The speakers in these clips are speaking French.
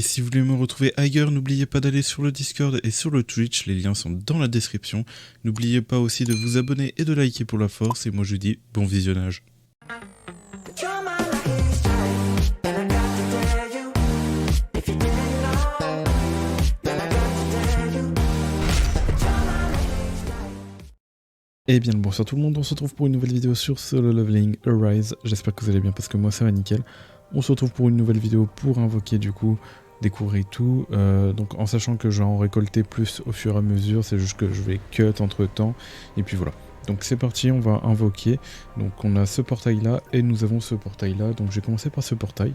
Et si vous voulez me retrouver ailleurs, n'oubliez pas d'aller sur le Discord et sur le Twitch, les liens sont dans la description. N'oubliez pas aussi de vous abonner et de liker pour la force, et moi je vous dis bon visionnage. Et bien le bonsoir tout le monde, on se retrouve pour une nouvelle vidéo sur Solo Leveling Arise. J'espère que vous allez bien parce que moi ça va nickel. On se retrouve pour une nouvelle vidéo pour invoquer du coup, découvrir tout. Donc en sachant que je vais en récolter plus au fur et à mesure, c'est juste que je vais cut entre temps. Et puis voilà. Donc c'est parti, on va invoquer. Donc on a ce portail là et nous avons ce portail là. Donc j'ai commencé par ce portail.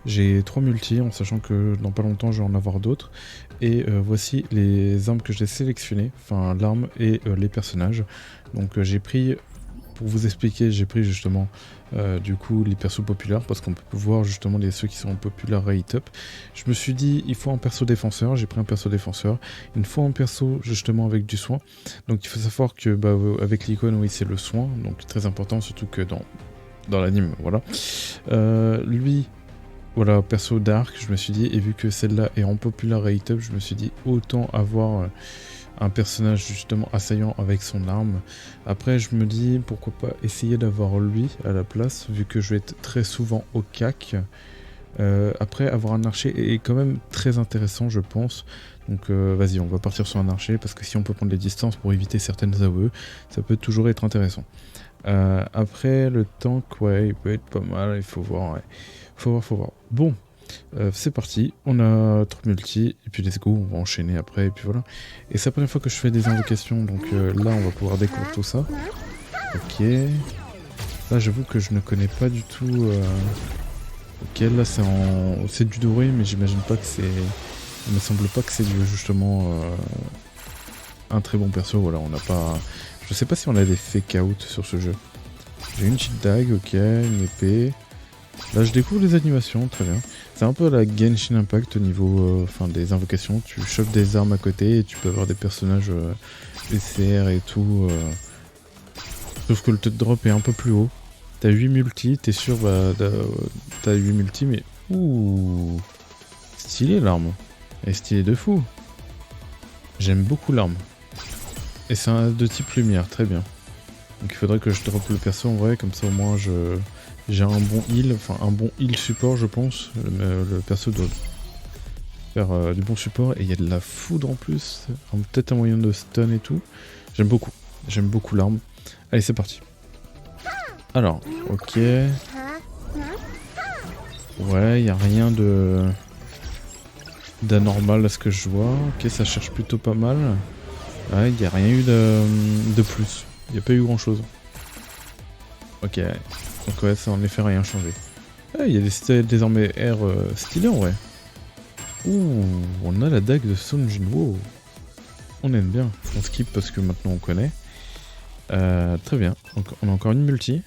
J'ai 3 multis en sachant que dans pas longtemps je vais en avoir d'autres. Et voici les armes que j'ai sélectionnées, enfin l'arme et les personnages. Donc j'ai pris, pour vous expliquer, j'ai pris justement du coup les persos populaires parce qu'on peut voir justement ceux qui sont populaires rate up. Je me suis dit il faut un perso défenseur, j'ai pris un perso défenseur. Il me faut un perso justement avec du soin. Donc il faut savoir que avec l'icône oui c'est le soin, donc très important surtout que dans l'anime, voilà. Lui, voilà, perso dark, je me suis dit, et vu que celle-là est en populaire rate up, je me suis dit autant avoir un personnage justement assaillant avec son arme. Après je me dis pourquoi pas essayer d'avoir lui à la place vu que je vais être très souvent au cac. Après avoir un archer est quand même très intéressant je pense. Donc vas-y on va partir sur un archer parce que si on peut prendre les distances pour éviter certaines AOE ça peut toujours être intéressant. Après le tank ouais il peut être pas mal, il faut voir, ouais. Faut voir. Bon. C'est parti, on a 3 multi, et puis let's go, on va enchaîner après, et puis voilà. Et c'est la première fois que je fais des invocations, donc là on va pouvoir découvrir tout ça. Ok. Là j'avoue que je ne connais pas du tout... Ok, là c'est du doré, mais j'imagine pas que c'est... Il me semble pas que c'est justement un très bon perso, voilà, on n'a pas... Je sais pas si on a des fake out sur ce jeu. J'ai une petite dague, ok, une épée... Là je découvre les animations, très bien. C'est un peu la Genshin Impact au niveau des invocations. Tu chopes des armes à côté et tu peux avoir des personnages SCR et tout. Sauf que le taux de drop est un peu plus haut. T'as 8 multi, t'es sûr, t'as 8 multi, mais ouh, stylé l'arme. Elle est stylée de fou. J'aime beaucoup l'arme. Et c'est de type lumière, très bien. Donc il faudrait que je drop le perso en vrai, comme ça au moins j'ai un bon heal, enfin un bon heal support je pense. Le perso doit faire du bon support et il y a de la foudre en plus. Peut-être un moyen de stun et tout. J'aime beaucoup l'arme. Allez c'est parti. Alors, ok. Ouais, il n'y a rien d'anormal à ce que je vois. Ok, ça cherche plutôt pas mal. Ouais, il n'y a rien eu de plus. Il n'y a pas eu grand chose. Ok. Donc ouais, ça en effet rien changé. Ah, il y a des armes air stylées en vrai. Ouh, on a la dague de Sonjin. Wow. On aime bien. On skip parce que maintenant on connaît. Très bien. Donc on a encore une multi.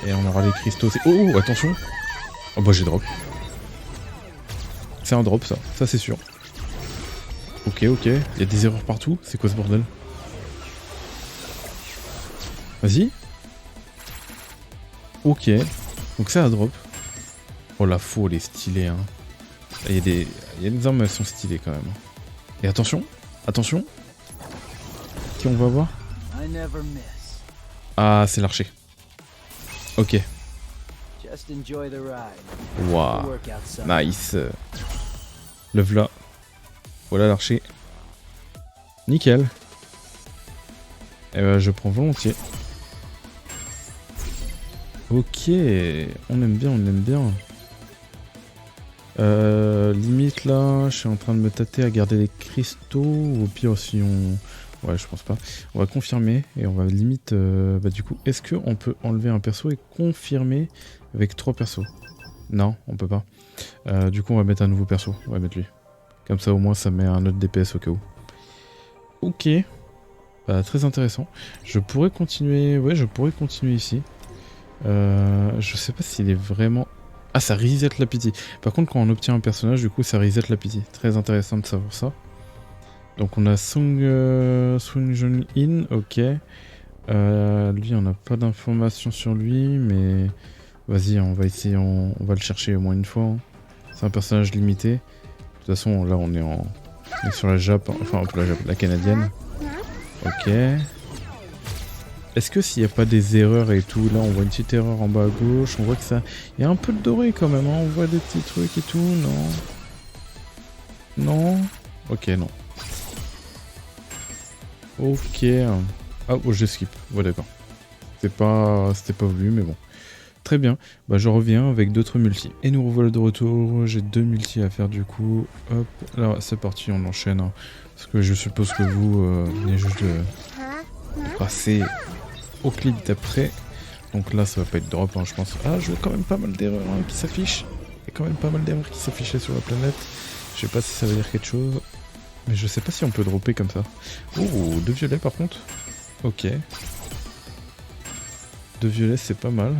Et on aura les cristaux. Oh, attention. Oh bah j'ai drop. C'est un drop ça. Ça c'est sûr. Ok. Il y a des erreurs partout. C'est quoi ce bordel? Vas-y. Ok, donc c'est un drop. Oh la faux, elle est stylée hein. Il y a des armes, elles sont stylées quand même. Et attention. Qui on va voir? Ah, c'est l'archer. Ok. Waouh. Nice. Le v'là. Voilà l'archer. Nickel. Et ben je prends volontiers. Ok, on aime bien. Limite là, je suis en train de me tâter à garder les cristaux, ou au pire si on... Ouais, je pense pas. On va confirmer, et on va limite... du coup, est-ce qu'on peut enlever un perso et confirmer avec 3 persos? Non, on peut pas. Du coup, on va mettre un nouveau perso, on va mettre lui. Comme ça, au moins, ça met un autre DPS au cas où. Ok. Très intéressant. Je pourrais continuer... Ouais, je pourrais continuer ici. Je sais pas s'il est vraiment... Ah, ça reset la pity. Par contre, quand on obtient un personnage, du coup, ça reset la pity. Très intéressant de savoir ça. Donc, on a Sonjin In, ok. Lui, on n'a pas d'informations sur lui, mais... Vas-y, on va essayer, on va le chercher au moins une fois. Hein. C'est un personnage limité. De toute façon, là, on est sur la Jap, enfin, un peu la Jap, la canadienne. Ok. Est-ce que s'il n'y a pas des erreurs et tout, là, on voit une petite erreur en bas à gauche, on voit que ça... Il y a un peu de doré quand même, hein, on voit des petits trucs et tout, non? Non? Ok, non. Ok. Ah, oh, je skip. Ouais, d'accord. C'était pas voulu, mais bon. Très bien. Bah, je reviens avec d'autres multis. Et nous revoilà de retour. J'ai 2 multis à faire du coup. Hop. Là, c'est parti, on enchaîne. Hein. Parce que je suppose que vous venez juste de passer au clip d'après. Donc là, ça va pas être drop, hein, je pense. Ah, je vois quand même pas mal d'erreurs hein, qui s'affichent. Il y a quand même pas mal d'erreurs qui s'affichaient sur la planète. Je sais pas si ça veut dire quelque chose. Mais je sais pas si on peut dropper comme ça. Oh, 2 violets par contre. Ok. 2 violets, c'est pas mal.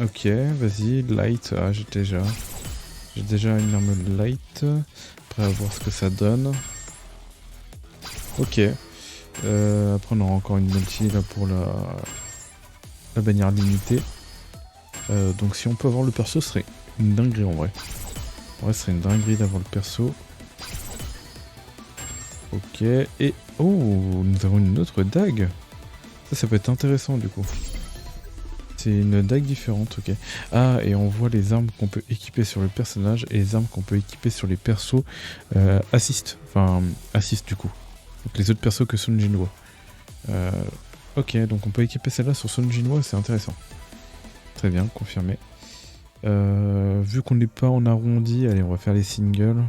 Ok, vas-y, light. Ah, j'ai déjà une arme light. Prêt à voir ce que ça donne. Ok. Après, on aura encore une multi là pour la bannière limitée. Donc, si on peut avoir le perso, ce serait une dinguerie en vrai. En vrai, ce serait une dinguerie d'avoir le perso. Ok. Et oh, nous avons une autre dague. Ça peut être intéressant du coup. C'est une dague différente, ok. Ah, et on voit les armes qu'on peut équiper sur le personnage et les armes qu'on peut équiper sur les persos assist. Enfin, assist du coup. Donc les autres persos que Sun Jinwo. Ok, donc on peut équiper celle-là sur Sun Jinwo, c'est intéressant. Très bien, confirmé. Vu qu'on n'est pas en arrondi, allez, on va faire les singles.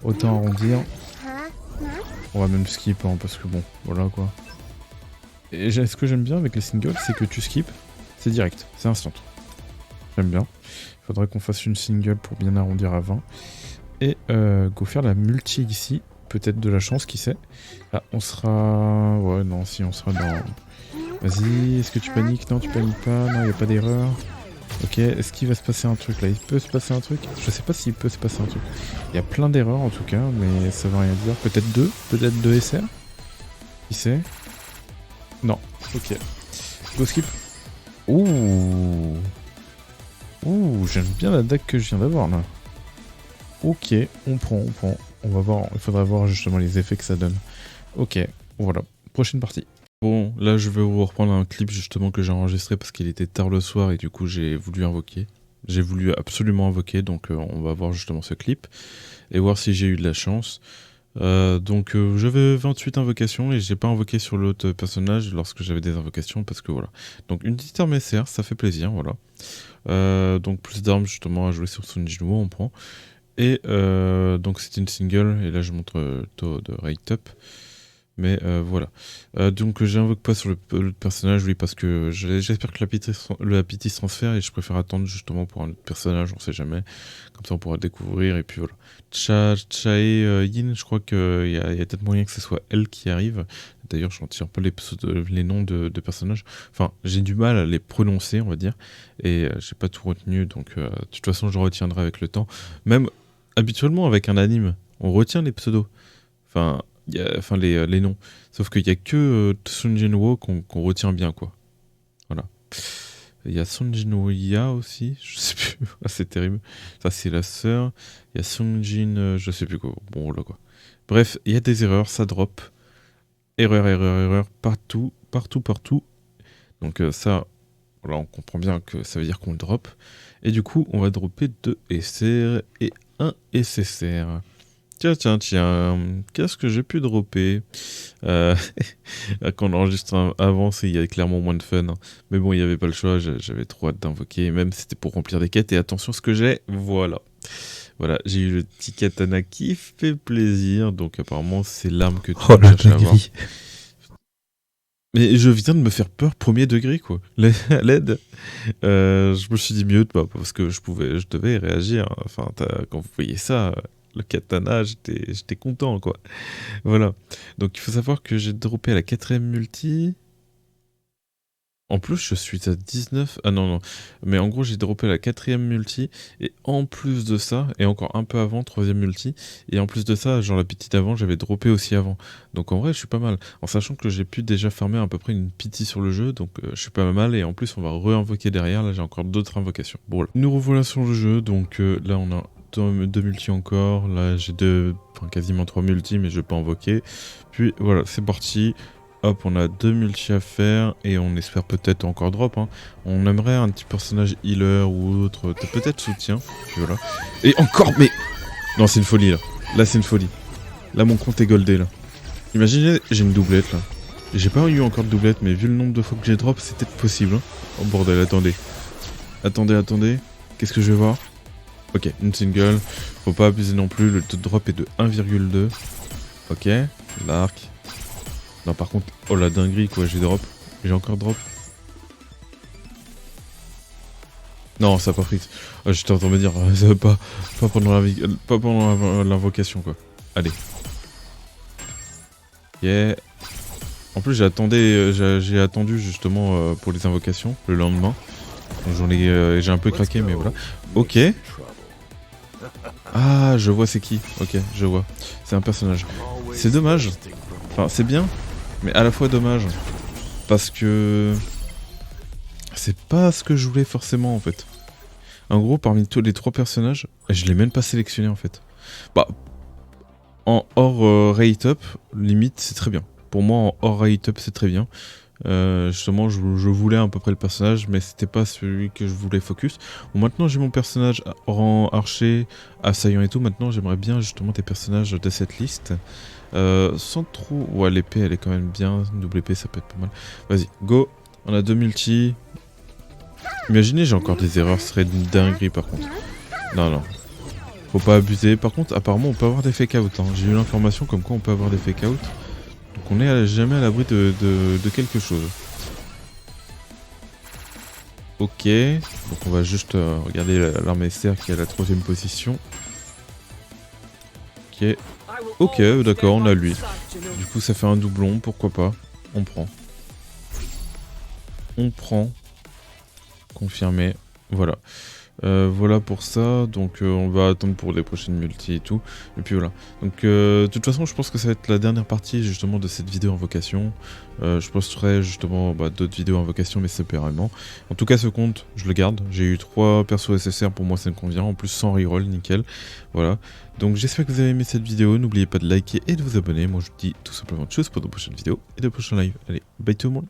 Autant arrondir. On va même skip, hein, parce que bon, voilà quoi. Et ce que j'aime bien avec les singles, c'est que tu skips, c'est direct, c'est instant. J'aime bien. Il faudrait qu'on fasse une single pour bien arrondir à 20. Et go faire la multi ici. Peut-être de la chance, qui sait. Ah, on sera... Ouais, non, si, on sera dans... Vas-y, est-ce que tu paniques? Non, tu paniques pas. Non, il n'y a pas d'erreur. Ok, est-ce qu'il va se passer un truc là? Il peut se passer un truc? Je sais pas s'il peut se passer un truc. Il y a plein d'erreurs en tout cas, mais ça veut rien dire. Peut-être deux SR? Qui sait? Non, ok. Go skip. Ouh. Ouh, j'aime bien la dague que je viens d'avoir là. Ok, on prend. On va voir, il faudra voir justement les effets que ça donne. Ok, voilà. Prochaine partie. Bon, là je vais vous reprendre un clip justement que j'ai enregistré parce qu'il était tard le soir et du coup j'ai voulu invoquer. J'ai voulu absolument invoquer, donc on va voir justement ce clip et voir si j'ai eu de la chance. Donc j'avais 28 invocations et j'ai pas invoqué sur l'autre personnage lorsque j'avais des invocations parce que voilà. Donc une petite arme SR, ça fait plaisir, voilà. Donc plus d'armes justement à jouer sur Sun Jinwo, on prend. Et donc c'était une single et là je montre taux de rate up. Mais voilà. Donc j'invoque pas sur le personnage, oui, parce que j'espère que la pity se transfère et je préfère attendre justement pour un autre personnage, on sait jamais. Comme ça on pourra découvrir et puis voilà. Chae Yin, je crois qu'il y a peut-être moyen que ce soit elle qui arrive. D'ailleurs, je ne retire pas les noms de personnages. Enfin, j'ai du mal à les prononcer, on va dire. Et j'ai pas tout retenu, donc de toute façon je retiendrai avec le temps. Même habituellement avec un anime, on retient les pseudos. Enfin... les noms. Sauf qu'il n'y a que Sun Jinwo qu'on retient bien, quoi. Voilà. Il y a Sun Jinwo Ya aussi, je sais plus. Ah, c'est terrible. Ça, c'est la sœur. Il y a Sun Jin, je sais plus quoi. Bon, là, quoi. Bref, il y a des erreurs, ça drop. Erreur, partout. Donc ça, voilà, on comprend bien que ça veut dire qu'on le drop. Et du coup, on va dropper 2 SR et 1 SSR. Tiens, qu'est-ce que j'ai pu dropper quand on enregistre avant, il y avait clairement moins de fun. Hein. Mais bon, il n'y avait pas le choix, j'avais trop hâte d'invoquer, même c'était pour remplir des quêtes. Et attention, ce que j'ai, voilà. Voilà, j'ai eu le petit katana qui fait plaisir, donc apparemment c'est l'arme que tu cherches à avoir. Mais je viens de me faire peur premier degré, quoi. L'aide. Je me suis dit mieux, parce que je devais réagir. Hein. Enfin, quand vous voyez ça... Le katana, j'étais content, quoi. Voilà. Donc, il faut savoir que j'ai droppé à la 4ème multi. En plus, je suis à 19. Ah non, non. Mais en gros, j'ai droppé la 4ème multi. Et en plus de ça, et encore un peu avant, 3ème multi. Et en plus de ça, genre la petite avant, j'avais droppé aussi avant. Donc en vrai, je suis pas mal. En sachant que j'ai pu déjà farmer à peu près une pity sur le jeu. Donc je suis pas mal. Et en plus, on va re-invoquer derrière. Là, j'ai encore d'autres invocations. Bon, là. Nous revoilà sur le jeu. Donc là, on a deux multi encore. Là, j'ai quasiment 3 multi, mais je vais pas invoquer. Puis voilà, c'est parti. Hop, on a 2 multi à faire et on espère peut-être encore drop. Hein. On aimerait un petit personnage healer ou autre, peut-être soutien. Voilà. Et encore, mais... Non, c'est une folie là. Là, c'est une folie. Là, mon compte est goldé là. Imaginez, j'ai une doublette là. J'ai pas eu encore de doublette, mais vu le nombre de fois que j'ai drop, c'est peut-être possible. Hein. Oh bordel, attendez. Attendez. Qu'est-ce que je vais voir? Ok, une single. Faut pas abuser non plus. Le taux de drop est de 1,2. Ok, l'arc. Non, par contre, oh la dinguerie quoi, j'ai drop. J'ai encore drop. Non, ça a pas pris. Oh, j'étais en train de me dire, ça va pas pendant l'invocation quoi. Allez. Yeah. En plus, j'ai attendu justement pour les invocations le lendemain. J'ai un peu craqué, mais voilà. Ok. Ah, je vois c'est qui. Ok, je vois. C'est un personnage. C'est dommage. Enfin, c'est bien. Mais à la fois dommage, parce que c'est pas ce que je voulais forcément en fait. En gros, parmi tous les 3 personnages, je l'ai même pas sélectionné en fait. Bah, en hors rate up, limite c'est très bien. Pour moi, en hors rate up, c'est très bien. Justement, je voulais à peu près le personnage, mais c'était pas celui que je voulais focus. Bon, maintenant j'ai mon personnage rang archer, assaillant et tout. Maintenant, j'aimerais bien justement des personnages de cette liste. Sans trop... Ouais, l'épée, elle est quand même bien. Double épée, ça peut être pas mal. Vas-y, go. On a 2 multi. Imaginez, j'ai encore des erreurs. Ce serait une dinguerie, par contre. Non. Faut pas abuser. Par contre, apparemment, on peut avoir des fake out. Hein. J'ai eu l'information comme quoi on peut avoir des fake out. Donc on est jamais à l'abri de quelque chose. Ok. Donc on va juste regarder l'armée SR qui est à la 3ème position. Ok. Ok, d'accord, on a lui. Du coup, ça fait un doublon, pourquoi pas. On prend. Confirmé. Voilà. Voilà pour ça. Donc, on va attendre pour les prochaines multi et tout. Et puis voilà. Donc, de toute façon, je pense que ça va être la dernière partie justement de cette vidéo invocation. Je posterai justement d'autres vidéos invocation, mais séparément. En tout cas, ce compte, je le garde. J'ai eu 3 persos SSR, pour moi ça me convient. En plus, sans reroll, nickel. Voilà. Donc, j'espère que vous avez aimé cette vidéo. N'oubliez pas de liker et de vous abonner. Moi, je vous dis tout simplement de choses pour de prochaines vidéos et de prochains lives. Allez, bye tout le monde.